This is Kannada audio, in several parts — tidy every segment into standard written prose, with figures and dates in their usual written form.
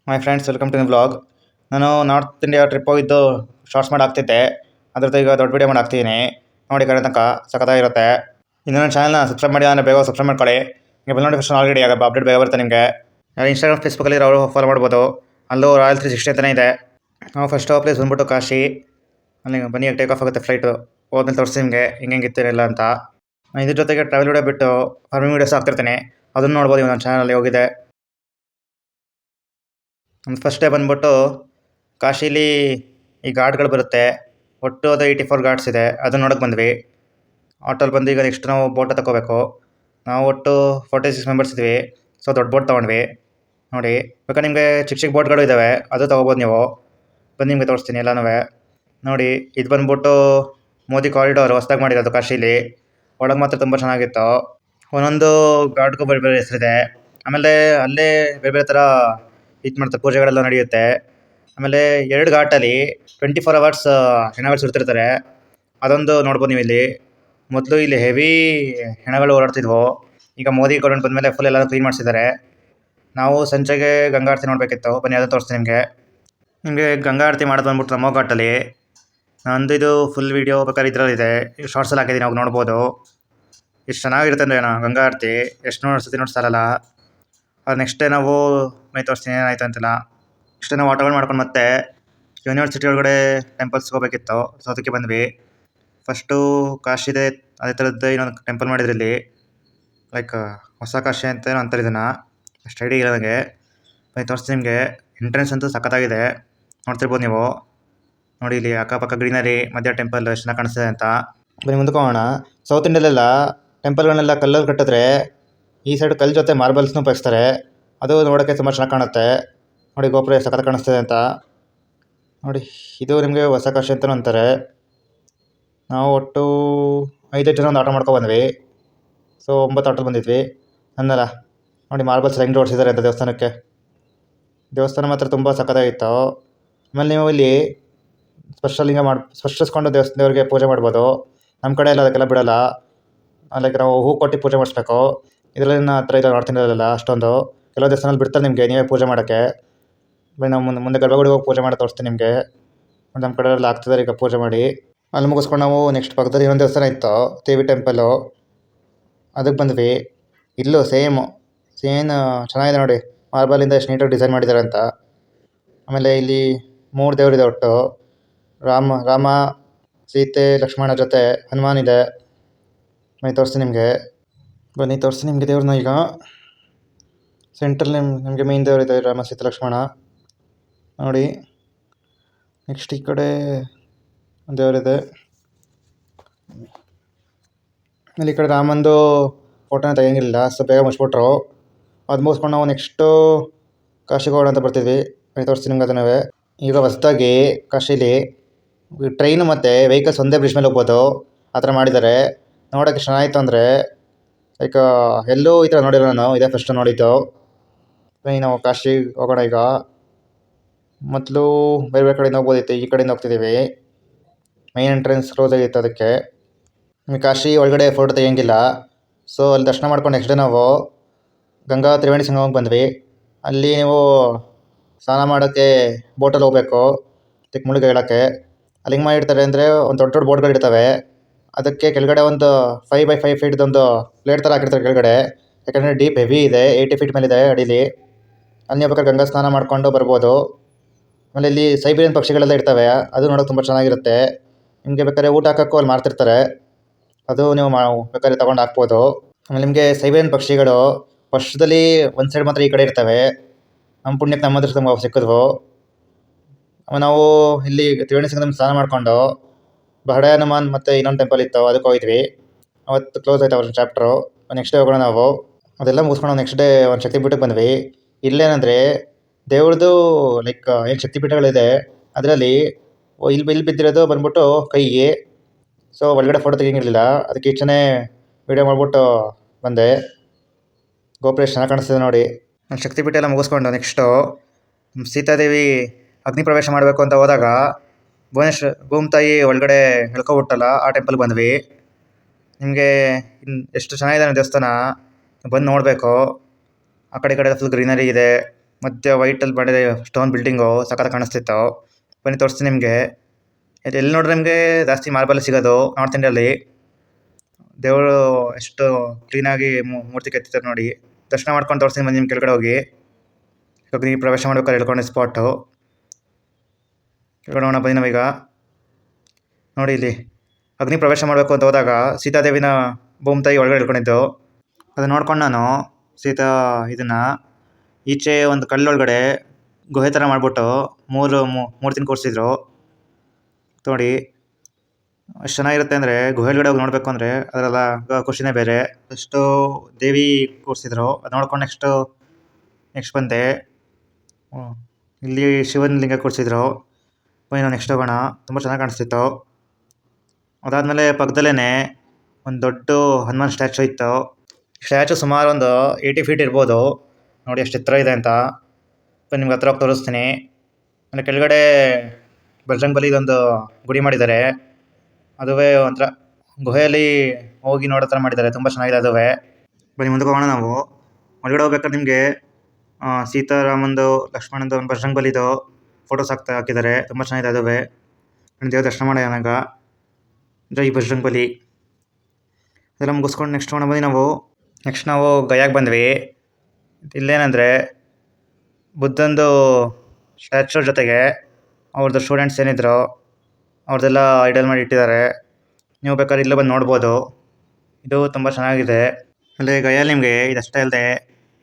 My friends welcome to the vlog. ನಾನು ನಾರ್ತ್ ಇಂಡಿಯಾ ಟ್ರಿಪ್ ಹೋಗಿದ್ದು ಶಾರ್ಟ್ಸ್ ಮಾಡಿ ಹಾಕ್ತಿದ್ದೆ. ಅದ್ರದ್ದು ಈಗ ದೊಡ್ಡ ವಿಡಿಯೋ ಮಾಡಿ ಹಾಕ್ತಿದ್ದೀನಿ. ನೋಡಿ ಕಡೆ ತನಕ ಸಖತ್ತಾಗಿರುತ್ತೆ. ಇನ್ನು ನನ್ನ ಚಾನಲ್ನ ಸಬ್ಸ್ಕ್ರೈಬ್ ಮಾಡಿ ಅಂದರೆ ಬೇಗ ಸಬ್ಸ್ಕ್ರೈಬ್ ಮಾಡ್ಕೊಳ್ಳಿ. ನಿಮಗೆ ಬೆಲ್ ನೋಟಿಫಿಕೇಶನ್ ಆಲ್ರೆಡಿ ಆಗ ಅಪ್ಡೇಟ್ ಬೇಗ ಬರುತ್ತೆ ನಿಮಗೆ. ಇನ್ಸ್ಟಾಗ್ರಾಮ್ ಫೇಸ್ಬುಕ್ಕಲ್ಲಿ ಅವರು ಫಾಲೋ ಮಾಡ್ಬೋದು. ಅಲ್ಲೂ ರಾಯಲ್ 360 ಅಂತಲೇ ಇದೆ. ನಾವು ಫಸ್ಟ್ ಪ್ಲೇಸ್ ಬಂದ್ಬಿಟ್ಟು ಕಾಶಿ. ಅಲ್ಲಿ ಬನ್ನಿ ಟೇಕ್ ಆಫ್ ಆಗುತ್ತೆ ಫ್ಲೈಟು. ಹೋದ್ಮೇಲೆ ತೋರಿಸಿ ನಿಮಗೆ ಹೆಂಗಿತ್ತಿರಲ್ಲ ಅಂತ. ಇದ್ರ ಜೊತೆಗೆ ಟ್ರಾವೆಲ್ ವಿಡಿಯೋ ಬಿಟ್ಟು ಫಾರ್ಮಿಂಗ್ ವೀಡಿಯೋಸ್ ಹಾಕ್ತಿರ್ತೀನಿ. ಅದನ್ನು ನೋಡ್ಬೋದು ನನ್ನ ಚಾನಲಲ್ಲಿ ಹೋಗಿದೆ. ನಮ್ಮ ಫಸ್ಟ್ ಡೇ ಬಂದ್ಬಿಟ್ಟು ಕಾಶಿಲಿ ಈ ಘಾಟ್ಗಳು ಬರುತ್ತೆ. ಒಟ್ಟು ಅದು 84 ಘಾಟ್ಸ್ ಇದೆ. ಅದನ್ನ ನೋಡೋಕೆ ಬಂದ್ವಿ. ಆಟೋಲ್ಲಿ ಬಂದು ಈಗ ನೆಕ್ಸ್ಟ್ ನಾವು ಬೋಟ್ ತಗೋಬೇಕು. ನಾವು ಒಟ್ಟು 46 ಮೆಂಬರ್ಸ್ ಇದ್ವಿ. ಸೊ ದೊಡ್ಡ ಬೋಟ್ ತೊಗೊಂಡ್ವಿ. ನೋಡಿ ಬೇಕಾದ್ರೆ ನಿಮಗೆ ಚಿಕ್ಕ ಚಿಕ್ಕ ಬೋಟ್ಗಳು ಇದ್ದಾವೆ, ಅದು ತೊಗೋಬೋದು ನೀವು. ಬಂದು ನಿಮಗೆ ತೋರಿಸ್ತೀನಿ ಎಲ್ಲನೂ. ನೋಡಿ ಇದು ಬಂದ್ಬಿಟ್ಟು ಮೋದಿ ಕಾರಿಡಾರ್ ಹೊಸ್ದಾಗಿ ಮಾಡಿರೋದು ಕಾಶಿಲಿ. ಒಳಗೆ ಮಾತ್ರ ತುಂಬ ಚೆನ್ನಾಗಿತ್ತು. ಒಂದೊಂದು ಘಾಟ್ಗೂ ಬೇರೆ ಬೇರೆ ಹೆಸರಿದೆ. ಆಮೇಲೆ ಅಲ್ಲೇ ಬೇರೆ ಬೇರೆ ಥರ ಇದು ಮಾಡ್ತಾರೆ, ಪೂಜೆಗಳೆಲ್ಲ ನಡೆಯುತ್ತೆ. ಆಮೇಲೆ 2 ಘಾಟಲ್ಲಿ 24 ಅವರ್ಸ್ ಹೆಣಗಳು ಸುಡ್ತಿರ್ತಾರೆ. ಅದೊಂದು ನೋಡ್ಬೋದು ನೀವು ಇಲ್ಲಿ. ಮೊದಲು ಇಲ್ಲಿ ಹೆವಿ ಹೆಣಗಳು ಓಡಾಡ್ತಿದ್ವು. ಈಗ ಮೋದಿ ಗೌರ್ಮೆಂಟ್ ಬಂದಮೇಲೆ ಫುಲ್ ಎಲ್ಲ ಕ್ಲೀನ್ ಮಾಡಿಸಿದ್ದಾರೆ. ನಾವು ಸಂಜೆಗೆ ಗಂಗಾ ಆರತಿ ನೋಡಬೇಕಿತ್ತು. ಬನ್ನಿ ಅದನ್ನು ತೋರಿಸ್ತೀನಿ ನಿಮಗೆ ಗಂಗಾ ಆರತಿ ಮಾಡೋದು ಬಂದ್ಬಿಟ್ಟು ರಮೋ ಘಾಟಲ್ಲಿ. ನಂದು ಇದು ಫುಲ್ ವೀಡಿಯೋ ಬೇಕಾದ್ರೆ ಇದರಲ್ಲಿದೆ, ಶಾರ್ಟ್ಸಲ್ಲಿ ಹಾಕಿದ್ದೀನಿ, ಅವಾಗ ನೋಡ್ಬೋದು. ಎಷ್ಟು ಚೆನ್ನಾಗಿರುತ್ತೆ ಅಂದರೆ ಗಂಗಾ ಆರತಿ ಎಷ್ಟು ನೋಡ್ಸತಿ ಸಾಲಲ್ಲ. ಅದು ನೆಕ್ಸ್ಟ್ ಡೇ ನಾವು ತೋರಿಸ್ತೀನಿ ಏನಾಯ್ತು ಅಂತಿಲ್ಲ. ನೆಕ್ಸ್ಟ್ ಡೇ ನಾವು ಆಟೋಗಳು ಮಾಡ್ಕೊಂಡು ಮತ್ತೆ ಯೂನಿವರ್ಸಿಟಿ ಒಳಗಡೆ ಟೆಂಪಲ್ಸ್ಗೆ ಹೋಗಬೇಕಿತ್ತು. ಸೊ ಅದಕ್ಕೆ ಬಂದ್ವಿ. ಫಸ್ಟು ಕಾಶಿದೆ, ಅದೇ ಥರದ್ದು ಇನ್ನೊಂದು ಟೆಂಪಲ್ ಮಾಡಿದ್ರು ಇಲ್ಲಿ. ಲೈಕ್ ಹೊಸ ಕಾಶಿ ಅಂತ ಅಂತಾರೆ ಇದನ್ನು. ಅಷ್ಟು ಐಡಿಯಾ ಇಲ್ಲ ನನಗೆ. ತೋರಿಸ್ತೀನಿ ನಿಮಗೆ. ಎಂಟ್ರೆನ್ಸ್ ಅಂತೂ ಸಖತ್ತಾಗಿದೆ, ನೋಡ್ತಿರ್ಬೋದು ನೀವು. ನೋಡಿ ಇಲ್ಲಿ ಅಕ್ಕಪಕ್ಕ ಗ್ರೀನರಿ, ಮಧ್ಯ ಟೆಂಪಲ್ ಎಷ್ಟು ಚೆನ್ನಾಗಿ ಕಾಣಿಸ್ತಿದೆ ಅಂತ. ಬನ್ನಿ ಮುಂದಕ್ಕೆ ಹೋಗೋಣ. ಸೌತ್ ಇಂಡಿಯಲ್ಲೆಲ್ಲ ಟೆಂಪಲ್ಗಳನ್ನೆಲ್ಲ ಕಲ್ಲಲ್ಲಿ ಕಟ್ಟಿದ್ರೆ ಈ ಸೈಡ್ ಕಲ್ಲು ಜೊತೆ ಮಾರ್ಬಲ್ಸ್ನೂ ಉಪಯೋಗಿಸ್ತಾರೆ. ಅದು ನೋಡೋಕ್ಕೆ ತುಂಬ ಚೆನ್ನಾಗಿ ಕಾಣುತ್ತೆ. ನೋಡಿ ಗೋಪುರ ಸಖತ್ ಕಾಣಿಸ್ತಿದೆ ಅಂತ. ನೋಡಿ ಇದು ನಿಮಗೆ ಹೊಸ ಕಾಶಿ ಅಂತಲೂ ಅಂತಾರೆ. ನಾವು ಒಟ್ಟು 5 ಜನ ಒಂದು ಆಟೋ ಮಾಡ್ಕೊಂಡು ಬಂದ್ವಿ. ಸೊ 9 ಆಟೋ ಬಂದಿದ್ವಿ ಅನ್ನಲ್ಲ. ನೋಡಿ ಮಾರ್ಬಲ್ಸ್ ಹೆಂಗೆ ಜೋಡಿಸಿದ್ದಾರೆ ಅಂತ ದೇವಸ್ಥಾನಕ್ಕೆ. ದೇವಸ್ಥಾನ ಮಾತ್ರ ತುಂಬ ಸಖತ್ತಾಗಿತ್ತು. ಆಮೇಲೆ ನೀವು ಇಲ್ಲಿ ಸ್ಪರ್ಶಲಿಂಗ ಸ್ಪರ್ಶಿಸ್ಕೊಂಡು ದೇವ್ರಿಗೆ ಪೂಜೆ ಮಾಡ್ಬೋದು. ನಮ್ಮ ಕಡೆ ಎಲ್ಲ ಅದಕ್ಕೆಲ್ಲ ಬಿಡೋಲ್ಲ. ಲೈಕ್ ನಾವು ಹೂ ಕೊಟ್ಟು ಪೂಜೆ ಮಾಡಿಸ್ಬೇಕು. ಇದರಲ್ಲಿ ಆ ಥರ ಇಲ್ಲ ನಾರ್ತ್ ಇಂಡಿಯಾದಲ್ಲ ಅಷ್ಟೊಂದು. ಕೆಲವು ದೇವಸ್ಥಾನದಲ್ಲಿ ಬಿಡ್ತಾರೆ ನಿಮಗೆ ನೀವೇ ಪೂಜೆ ಮಾಡೋಕ್ಕೆ. ಬರೀ ನಾವು ಮುಂದೆ ಗರ್ಭಗುಡಿಗೆ ಹೋಗಿ ಪೂಜೆ ಮಾಡಿ ತೋರಿಸ್ತೀನಿ ನಿಮಗೆ. ನಮ್ಮ ಕಡೆ ಎಲ್ಲ ಆಗ್ತಿದ್ದಾರೆ ಈಗ ಪೂಜೆ ಮಾಡಿ. ಅಲ್ಲಿ ಮುಗಿಸ್ಕೊಂಡು ನಾವು ನೆಕ್ಸ್ಟ್ ಪಕ್ಕದಲ್ಲಿ ಇನ್ನೊಂದು ದೇವಸ್ಥಾನ ಇತ್ತು, ದೇವಿ ಟೆಂಪಲ್ಲು. ಅದಕ್ಕೆ ಬಂದ್ವಿ. ಇಲ್ಲೂ ಸೇಮ್ ಚೆನ್ನಾಗಿದೆ ನೋಡಿ. ಮಾರ್ಬಲಿಂದ ಎಷ್ಟು ನೀಟಾಗಿ ಡಿಸೈನ್ ಮಾಡಿದ್ದಾರೆ ಅಂತ. ಆಮೇಲೆ ಇಲ್ಲಿ 3 ದೇವರಿದೆ ಒಟ್ಟು. ರಾಮ, ಸೀತೆ, ಲಕ್ಷ್ಮಣ ಜೊತೆ ಹನುಮಾನ್ ಇದೆ. ಬನ್ನಿ ತೋರಿಸ್ತೀನಿ ನಿಮಗೆ ದೇವ್ರನ್ನ. ಈಗ ಸೆಂಟ್ರಲ್ಲಿ ನಿಮಗೆ ಮೇನ್ ದೇವರಿದೆ, ರಾಮ, ಸೀತೆ, ಲಕ್ಷ್ಮಣ. ನೋಡಿ ನೆಕ್ಸ್ಟ್ ಈ ಕಡೆ ದೇವರಿದೆ. ಅಲ್ಲಿ ಈ ಕಡೆ ರಾಮಂದು ಫೋಟೋನ ತೆಗಿಯಂಗಿಲ್ಲ, ಸೊ ಬೇಗ ಮುಚ್ಬಿಟ್ರು. ಅದು ಮುಗಿಸ್ಕೊಂಡು ನಾವು ನೆಕ್ಸ್ಟು ಕಾಶಿಗೆ ಹೋಗೋಣ ಅಂತ ಬರ್ತಿದ್ವಿ. ತೋರಿಸ್ತೀನಿ ನಿಮ್ಗೆ ಅದನ್ನವೇ. ಈಗ ಹೊಸದಾಗಿ ಕಾಶಿಲಿ ಟ್ರೈನು ಮತ್ತು ವೆಹಿಕಲ್ಸ್ ಒಂದೇ ಬ್ರಿಡ್ಜ್ ಮೇಲೆ ಹೋಗ್ಬೋದು, ಆ ಥರ ಮಾಡಿದ್ದಾರೆ. ನೋಡೋಕ್ಕೆ ಚೆನ್ನಾಗಿತ್ತು ಅಂದರೆ ಲೈಕ್ ಎಲ್ಲೂ ಈ ಥರ ನೋಡಿಲ್ಲ ನಾನು, ಇದೇ ಫಸ್ಟ್ ನೋಡಿದ್ದು. ನಾವು ಕಾಶಿಗೆ ಹೋಗೋಣ ಈಗ. ಮೊದಲು ಬೇರೆ ಬೇರೆ ಕಡೆಯಿಂದ ಹೋಗ್ಬೋದಿತ್ತು, ಈ ಕಡೆಯಿಂದ ಹೋಗ್ತಿದ್ದೀವಿ. ಮೈನ್ ಎಂಟ್ರೆನ್ಸ್ ಕ್ಲೋಸ್ ಆಗಿತ್ತು ಅದಕ್ಕೆ. ಕಾಶಿ ಒಳಗಡೆ ಫೋಟೋ ತೆಗಿಯಂಗಿಲ್ಲ. ಸೊ ಅಲ್ಲಿ ದರ್ಶನ ಮಾಡ್ಕೊಂಡು ನೆಕ್ಸ್ಟ್ ಡೇ ನಾವು ಗಂಗಾ ತ್ರಿವೇಣಿ ಸಂಗಮಕ್ಕೆ ಬಂದ್ವಿ. ಅಲ್ಲಿ ನೀವು ಸ್ನಾನ ಮಾಡೋಕ್ಕೆ ಬೋಟಲ್ಲಿ ಹೋಗಬೇಕು, ಮುಳುಗಿ ಹೇಳೋಕ್ಕೆ. ಅಲ್ಲಿ ಹೆಂಗೆ ಮಾಡಿರ್ತಾರೆ ಅಂದರೆ ಒಂದು ದೊಡ್ಡ ದೊಡ್ಡ ಬೋಟ್ಗಳಿರ್ತವೆ. ಅದಕ್ಕೆ ಕೆಳಗಡೆ ಒಂದು 5 by 5 ಫೀಟ್ದೊಂದು ಪ್ಲೇಟ್ ಥರ ಹಾಕಿರ್ತಾರೆ ಕೆಳಗಡೆ. ಯಾಕಂದರೆ ಡೀಪ್ ಹೆವಿ ಇದೆ, 80 ಫೀಟ್ ಮೇಲಿದೆ ಅಡೀಲಿ. ಅಲ್ಲಿ ನೀವು ಬೇಕಾದ್ರೆ ಗಂಗಾ ಸ್ನಾನ ಮಾಡ್ಕೊಂಡು ಬರ್ಬೋದು. ಆಮೇಲೆ ಇಲ್ಲಿ ಸೈಬೀರಿಯನ್ ಪಕ್ಷಿಗಳೆಲ್ಲ ಇರ್ತವೆ, ಅದು ನೋಡೋಕೆ ತುಂಬ ಚೆನ್ನಾಗಿರುತ್ತೆ. ನಿಮಗೆ ಬೇಕಾದ್ರೆ ಊಟ ಹಾಕೋಕ್ಕೂ ಅಲ್ಲಿ ಮಾಡ್ತಿರ್ತಾರೆ, ಅದು ನೀವು ಬೇಕಾದ್ರೆ ತೊಗೊಂಡು ಹಾಕ್ಬೋದು. ಆಮೇಲೆ ನಿಮಗೆ ಸೈಬೀರಿಯನ್ ಪಕ್ಷಿಗಳು ವರ್ಷದಲ್ಲಿ ಒಂದು ಸೈಡ್ ಮಾತ್ರ ಈ ಕಡೆ ಇರ್ತವೆ. ನಮ್ಮ ಪುಣ್ಯಕ್ಕೆ ನಮ್ಮ ಅದೃಷ್ಟ ನಮ್ಗೆ ಸಿಕ್ಕಿದ್ವು. ನಾವು ಇಲ್ಲಿ ತ್ರಿವೇಣಿ ಸಂಗಮ ಸ್ನಾನ ಮಾಡಿಕೊಂಡು ಬಹಡೆ ಹನುಮಾನ್ ಮತ್ತು ಇನ್ನೊಂದು ಟೆಂಪಲ್ ಇತ್ತು, ಅದಕ್ಕೆ ಹೋಗಿದ್ವಿ. ಅವತ್ತು ಕ್ಲೋಸ್ ಆಯ್ತು ಅವ್ರ ಚಾಪ್ಟ್ರು. ನೆಕ್ಸ್ಟ್ ಡೇ ಹೋಗೋಣ ನಾವು. ಅದೆಲ್ಲ ಮುಗಿಸ್ಕೊಂಡು ನೆಕ್ಸ್ಟ್ ಡೇ ಒಂದು ಶಕ್ತಿಪೀಠಕ್ಕೆ ಬಂದ್ವಿ. ಇಲ್ಲೇನಂದರೆ ದೇವ್ರದ್ದು ಲೈಕ್ ಏನು ಶಕ್ತಿಪೀಠಗಳಿದೆ ಅದರಲ್ಲಿ ಇಲ್ಲಿ ಬಿದ್ದಿರೋದು ಬಂದ್ಬಿಟ್ಟು ಕೈಗೆ. ಸೊ ಒಳಗಡೆ ಫೋಟೋ ತೆಗಿಯಂಗಿರಲಿಲ್ಲ, ಅದಕ್ಕೆ ಈಚೆನೇ ವೀಡಿಯೋ ಮಾಡಿಬಿಟ್ಟು ಬಂದೆ. ಗೋಪುರ ಎಷ್ಟು ಚೆನ್ನಾಗಿ ಕಾಣಿಸ್ತಿದೆ ನೋಡಿ. ನಾನು ಶಕ್ತಿಪೀಠ ಎಲ್ಲ ಮುಗಿಸ್ಕೊಂಡು ನೆಕ್ಸ್ಟು ಸೀತಾದೇವಿ ಅಗ್ನಿ ಪ್ರವೇಶ ಮಾಡಬೇಕು ಅಂತ ಹೋದಾಗ ಭೂಮಿ ತಾಯಿ ಒಳಗಡೆ ಹೇಳ್ಕೊಬಿಟ್ಟಲ್ಲ, ಆ ಟೆಂಪಲ್ಗೆ ಬಂದ್ವಿ. ನಿಮಗೆ ಎಷ್ಟು ಚೆನ್ನಾಗಿದೆ ದೇವಸ್ಥಾನ, ಬಂದು ನೋಡಬೇಕು. ಆ ಕಡೆ ಈ ಕಡೆ ಫುಲ್ ಗ್ರೀನರಿ ಇದೆ. ಮಧ್ಯ ವೈಟಲ್ಲಿ ಮಾಡಿದ ಸ್ಟೋನ್ ಬಿಲ್ಡಿಂಗು ಸಖತ್ ಕಾಣಿಸ್ತಿತ್ತು. ಬನ್ನಿ ತೋರಿಸ್ತೀನಿ ನಿಮಗೆ. ಇದು ಎಲ್ಲಿ ನೋಡ್ರೆ ನಿಮಗೆ ಜಾಸ್ತಿ ಮಾರ್ಬಲ್ ಸಿಗೋದು ನಾರ್ತ್ ಇಂಡಿಯಲ್ಲಿ. ದೇವರು ಎಷ್ಟು ಕ್ಲೀನಾಗಿ ಮೂರ್ತಿ ಕೆತ್ತಿದ್ದಾರೆ ನೋಡಿ. ದರ್ಶನ ಮಾಡ್ಕೊಂಡು ತೋರಿಸ್ತೀನಿ ಬನ್ನಿ ನಿಮ್ಮ ಕೆಳಗಡೆ ಹೋಗಿ. ಅಗ್ನಿ ಪ್ರವೇಶ ಮಾಡ್ಬೇಕಾದ್ರೆ ಹೇಳ್ಕೊಂಡೆ ಸ್ಪಾಟು. ಕೆಳಗಡೆ ಹೋಗೋಣ ಬನ್ನಿ ನಾವೀಗ. ನೋಡಿ ಇಲ್ಲಿ ಅಗ್ನಿ ಪ್ರವೇಶ ಮಾಡಬೇಕು ಅಂತ ಹೋದಾಗ ಸೀತಾದೇವಿನ ಭೂಮಿತಾಯಿ ಒಳಗಡೆ ಹೇಳ್ಕೊಂಡಿದ್ದು. ಅದನ್ನ ನೋಡ್ಕೊಂಡು ನಾನು ಸೀತಾ ಇದನ್ನು ಈಚೆ ಒಂದು ಕಲ್ಲೊಳಗಡೆ ಗುಹೆ ಥರ ಮಾಡಿಬಿಟ್ಟು ಮೂರ್ತಿನ ಕೂರಿಸಿದ್ರು ನೋಡಿ. ಎಷ್ಟು ಚೆನ್ನಾಗಿರುತ್ತೆ ಅಂದರೆ ಗುಹೆ ಒಳಗಡೆ ಹೋಗಿ ನೋಡಬೇಕು ಅಂದರೆ ಅದರೆಲ್ಲ ಖುಷಿನೇ ಬೇರೆ. ಅಷ್ಟು ದೇವಿ ಕೂರಿಸಿದ್ರು. ಅದು ನೋಡ್ಕೊಂಡು ನೆಕ್ಸ್ಟ್ ಬಂದೆ. ಇಲ್ಲಿ ಶಿವನ ಲಿಂಗ ಕೂರಿಸಿದ್ರು. ಬನ್ನಿ ನಾವು ನೆಕ್ಸ್ಟ್ ಹೋಗೋಣ. ತುಂಬ ಚೆನ್ನಾಗಿ ಕಾಣಿಸ್ತಿತ್ತು. ಅದಾದಮೇಲೆ ಪಕ್ಕದಲ್ಲೇ ಒಂದು ದೊಡ್ಡ ಹನುಮಾನ್ ಸ್ಟ್ಯಾಚು ಇತ್ತು. ಸ್ಟ್ಯಾಚು ಸುಮಾರು ಒಂದು 80 ಫೀಟ್ ಇರ್ಬೋದು. ನೋಡಿ ಎಷ್ಟು ಎತ್ತರ ಇದೆ ಅಂತ. ಬನ್ನಿ ನಿಮ್ಗೆ ಹತ್ರ ಹೋಗಿ ತೋರಿಸ್ತೀನಿ. ಆಮೇಲೆ ಕೆಳಗಡೆ ಬಜರಂಗಬಲಿದೊಂದು ಗುಡಿ ಮಾಡಿದ್ದಾರೆ. ಅದುವೇ ಒಂಥರ ಗುಹೆಯಲ್ಲಿ ಹೋಗಿ ನೋಡೋ ಥರ ಮಾಡಿದ್ದಾರೆ. ತುಂಬ ಚೆನ್ನಾಗಿದೆ ಅದುವೇ. ಬನ್ನಿ ಮುಂದಕ್ಕೆ ಹೋಗೋಣ ನಾವು. ಒಳಗಡೆ ಹೋಗ್ಬೇಕಾದ್ರೆ ನಿಮಗೆ ಸೀತಾರಾಮಂದು, ಲಕ್ಷ್ಮಣಂದು, ಬಜರಂಗಬಲಿದು ಫೋಟೋಸ್ ಹಾಕಿದ್ದಾರೆ. ತುಂಬ ಚೆನ್ನಾಗಿದೆ ಅದುವೇ. ದೇವ್ರ ದರ್ಶನ ಮಾಡೋಣ. ಜೈ ಬಜರಂಗಬಲಿ. ಅದೆಲ್ಲ ಮುಗಿಸ್ಕೊಂಡು ನೆಕ್ಸ್ಟ್ ಹೋಗೋಣ ಬನ್ನಿ ನಾವು. ನೆಕ್ಸ್ಟ್ ನಾವು ಗಯಾಗೆ ಬಂದ್ವಿ. ಇಲ್ಲೇನೆಂದರೆ ಬುದ್ಧಂದು ಸ್ಟ್ಯಾಚು ಜೊತೆಗೆ ಅವ್ರದ್ದು ಸ್ಟೂಡೆಂಟ್ಸ್ ಏನಿದ್ರು ಅವ್ರದ್ದೆಲ್ಲ ಐಡಲ್ ಮಾಡಿ ಇಟ್ಟಿದ್ದಾರೆ. ನೀವು ಬೇಕಾದ್ರೆ ಇಲ್ಲೇ ಬಂದು ನೋಡ್ಬೋದು. ಇದು ತುಂಬ ಚೆನ್ನಾಗಿದೆ. ಅಲ್ಲಿ ಗಯಾಲಿ ನಿಮಗೆ ಇದಷ್ಟೇ ಅಲ್ಲದೆ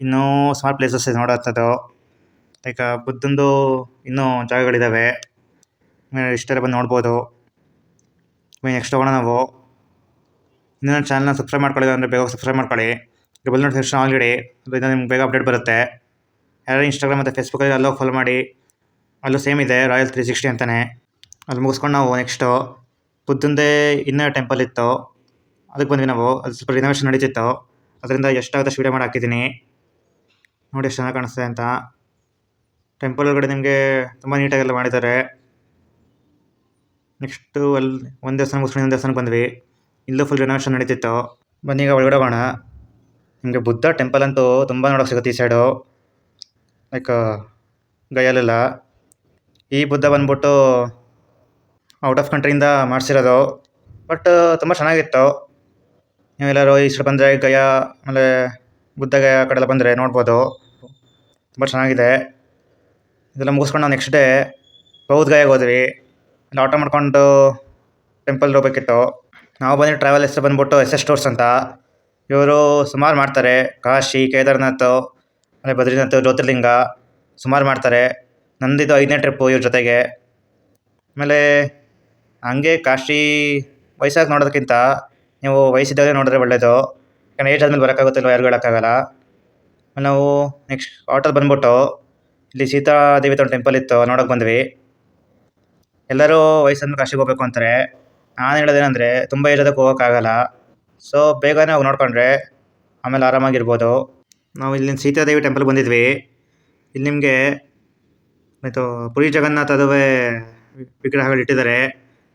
ಇನ್ನೂ ಸುಮಾರು ಪ್ಲೇಸಸ್ ಇದೆ ನೋಡೋಂಥದ್ದು. ಲೈಕ್ ಬುದ್ಧಂದು ಇನ್ನೂ ಜಾಗಗಳಿದ್ದಾವೆ. ಇಷ್ಟೆಲ್ಲ ಬಂದು ನೋಡ್ಬೋದು. ನೆಕ್ಸ್ಟ್ ಹೋಗೋಣ ನಾವು. ಇನ್ನೂ ನನ್ನ ಚಾನಲ್ನ ಸಬ್ಸ್ಕ್ರೈಬ್ ಮಾಡ್ಕೊಳ್ಳಿ ಅಂದರೆ ಬೇಗ ಸಬ್ಸ್ಕ್ರೈಬ್ ಮಾಡ್ಕೊಳ್ಳಿ. ಬೆಲ್ ನೋಟಿಫಿಕೇಷನ್ ಆಲ್ ಇಡಿ. ಅದರಿಂದ ನಿಮ್ಗೆ ಬೇಗ ಅಪ್ಡೇಟ್ ಬರುತ್ತೆ. ಯಾರು ಇನ್ಸ್ಟಾಗ್ರಾಮ್ ಮತ್ತು ಫೇಸ್ಬುಕ್ಕಲ್ಲಿ ಅಲ್ಲೋಗಿ ಫಾಲೋ ಮಾಡಿ. ಅಲ್ಲೂ ಸೇಮ್ ಇದೆ ರಾಯಲ್ 360 ಅಂತಲೇ. ಅಲ್ಲಿ ಮುಗಿಸ್ಕೊಂಡು ನಾವು ನೆಕ್ಸ್ಟು ಬುದ್ಧಂದೇ ಇನ್ನೂ ಟೆಂಪಲ್ ಇತ್ತು, ಅದಕ್ಕೆ ಬಂದ್ವಿ ನಾವು. ಅದು ಸ್ವಲ್ಪ ರಿನೋವೇಷನ್ ನಡೀತಿತ್ತು. ಅದರಿಂದ ಎಷ್ಟಾಗುತ್ತೆ ವೀಡಿಯೋ ಮಾಡಿ ಹಾಕಿದ್ದೀನಿ ನೋಡಿ ಎಷ್ಟು ಚೆನ್ನಾಗಿ ಕಾಣಿಸ್ತಿದೆ ಅಂತ. ಟೆಂಪಲ್ ಒಳಗಡೆ ನಿಮಗೆ ತುಂಬ ನೀಟಾಗೆಲ್ಲ ಮಾಡಿದ್ದಾರೆ. ನೆಕ್ಸ್ಟು ಅಲ್ಲಿ ಒಂದು ದೇವಸ್ಥಾನ ಮುಗಿಸ್ಕೊಂಡು ಇನ್ನೊಂದು ದೇವಸ್ಥಾನಕ್ಕೆ ಬಂದ್ವಿ. ಇಲ್ಲೂ ಫುಲ್ ರಿನೋವೇಷನ್ ನಡೀತಿತ್ತು. ಬನ್ನಿ ಈಗ ಒಳಗಡೆ ಹೋಗೋಣ. ನಿಮಗೆ ಬುದ್ಧ ಟೆಂಪಲ್ ಅಂತೂ ತುಂಬ ನೋಡೋಕೆ ಸಿಗುತ್ತೆ ಈ ಸೈಡು, ಲೈಕ್ ಗಯಾಲೆಲ್ಲ. ಈ ಬುದ್ಧ ಬಂದ್ಬಿಟ್ಟು ಔಟ್ ಆಫ್ ಕಂಟ್ರಿಯಿಂದ ಮಾಡಿಸಿರೋದು. ಬಟ್ ತುಂಬ ಚೆನ್ನಾಗಿತ್ತು. ನೀವೆಲ್ಲರೂ ಈ ಸೈಡ್ ಬಂದರೆ ಗಯಾ ಆಮೇಲೆ ಬುದ್ಧ ಗಯಾ ಕಡೆ ಎಲ್ಲ ಬಂದರೆ ನೋಡ್ಬೋದು. ತುಂಬ ಚೆನ್ನಾಗಿದೆ. ಇದೆಲ್ಲ ಮುಗಿಸ್ಕೊಂಡು ನಾವು ನೆಕ್ಸ್ಟ್ ಡೇ ಬೌದ್ಧ ಗಯಾಗೆ ಹೋದ್ವಿ. ಅಲ್ಲಿ ಆಟೋ ಮಾಡ್ಕೊಂಡು ಟೆಂಪಲ್ಗೆ ಹೋಗ್ಬೇಕಿತ್ತು. ನಾವು ಬಂದಿರೋ ಟ್ರಾವೆಲ್ ಹೆಸರು ಬಂದ್ಬಿಟ್ಟು SS ಟೂರ್ಸ್ ಅಂತ. ಇವರು ಸುಮಾರು ಮಾಡ್ತಾರೆ. ಕಾಶಿ, ಕೇದಾರ್ನಾಥ್, ಆಮೇಲೆ ಬದ್ರಿನಾಥ್, ಜ್ಯೋತಿರ್ಲಿಂಗ ಸುಮಾರು ಮಾಡ್ತಾರೆ. ನಂದಿದ್ದು 5ನೇ ಟ್ರಿಪ್ಪು ಇವ್ರ ಜೊತೆಗೆ. ಆಮೇಲೆ ಹಂಗೆ ಕಾಶಿ ವಯಸ್ಸಾಗಿ ನೋಡೋದಕ್ಕಿಂತ ನೀವು ವಯಸ್ಸಿದ್ದಾಗೆ ನೋಡಿದ್ರೆ ಒಳ್ಳೆಯದು. ಯಾಕಂದರೆ ಏಜ್ ಆದಮೇಲೆ ಬರೋಕ್ಕಾಗುತ್ತಿಲ್ಲ, ಯಾರಿಗೂ ಹೇಳೋಕ್ಕಾಗಲ್ಲ. ನಾವು ನೆಕ್ಸ್ಟ್ ಆಟೋಲ್ಲಿ ಬಂದ್ಬಿಟ್ಟು ಇಲ್ಲಿ ಸೀತಾದೇವಿ ಒಂದು ಟೆಂಪಲ್ ಇತ್ತು ನೋಡೋಕೆ ಬಂದ್ವಿ. ಎಲ್ಲರೂ ವಯಸ್ಸಾದ್ಮೇಲೆ ಕಾಶಿಗೆ ಹೋಗ್ಬೇಕು ಅಂತಾರೆ. ನಾನು ಹೇಳೋದೇನೆಂದರೆ ತುಂಬ ಏಜ್ ಆದಕ್ಕೆ ಹೋಗೋಕ್ಕಾಗಲ್ಲ. ಸೊ ಬೇಗನೆ ಹೋಗಿ ನೋಡ್ಕೊಂಡ್ರೆ ಆಮೇಲೆ ಆರಾಮಾಗಿರ್ಬೋದು. ನಾವು ಇಲ್ಲಿನ ಸೀತಾದೇವಿ ಟೆಂಪಲ್ಗೆ ಬಂದಿದ್ವಿ. ಇಲ್ಲಿ ನಿಮಗೆ ಇದು ಪುರಿ ಜಗನ್ನಾಥ್ ಅದುವೇ ವಿಗ್ರಹಗಳು ಇಟ್ಟಿದ್ದಾರೆ.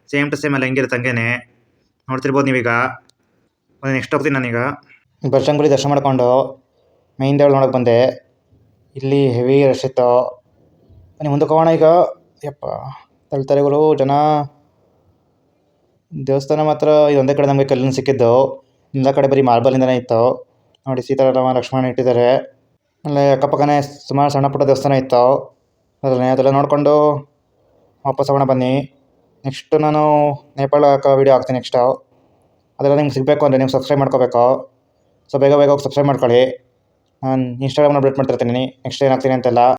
ಸೇಮ್ ಟು ಸೇಮ್ ಅಲ್ಲಿ ಹೆಂಗಿರುತ್ತೆ ಹಂಗೇನೆ ನೋಡ್ತಿರ್ಬೋದು ನೀವೀಗ. ನೆಕ್ಸ್ಟ್ ಹೋಗ್ತೀನಿ ನಾನೀಗ. ಬಜರಂಗಬಲಿ ದರ್ಶನ ಮಾಡ್ಕೊಂಡು ಮೈನ್ ದೇವಳು ನೋಡೋಕೆ ಬಂದೆ. ಇಲ್ಲಿ ಹೆವಿ ರಶ್ ಇತ್ತು. ಬನ್ನಿ ಮುಂದಕ್ಕೆ ಹೋಗೋಣ ಈಗ. ಯಪ್ಪ ತಳ್ತಾರೆ ಗುರು ಜನ. ದೇವಸ್ಥಾನ ಮಾತ್ರ ಇದೊಂದೇ ಕಡೆ ನಮಗೆ ಕಲ್ಲಿನ ಸಿಕ್ಕಿದ್ದು. ಎಲ್ಲ ಕಡೆ ಬರೀ ಮಾರ್ಬಲಿಂದನೇ ಇತ್ತು ನೋಡಿ. ಸೀತಾರಾಮ ಲಕ್ಷ್ಮಣ ಇಟ್ಟಿದ್ದಾರೆ. ಆಮೇಲೆ ಅಕ್ಕಪಕ್ಕನೇ ಸುಮಾರು ಸಣ್ಣ ಪುಟ್ಟ ದೇವಸ್ಥಾನ ಇತ್ತು. ಅದೆಲ್ಲ ನೋಡಿಕೊಂಡು ವಾಪಸ್ ಹೋಗೋಣ ಬನ್ನಿ. ನೆಕ್ಸ್ಟು ನಾನು ನೇಪಾಳ ವೀಡಿಯೋ ಹಾಕ್ತೀನಿ ನೆಕ್ಸ್ಟು. ಅದೆಲ್ಲ ನಿಮ್ಗೆ ಸಿಗಬೇಕು ಅಂದರೆ ನೀವು ಸಬ್ಸ್ಕ್ರೈಬ್ ಮಾಡ್ಕೋಬೇಕು. ಸೊ ಬೇಗ ಹೋಗಿ ಸಬ್ಸ್ಕ್ರೈಬ್ ಮಾಡ್ಕೊಳ್ಳಿ. ನಾನು ಇನ್ಸ್ಟಾಗ್ರಾಮ್ನ ಅಪ್ಡೇಟ್ ಮಾಡ್ತಿರ್ತೀನಿ ನೆಕ್ಸ್ಟ್ ಏನಾಗ್ತೀನಿ ಅಂತೆಲ್ಲ.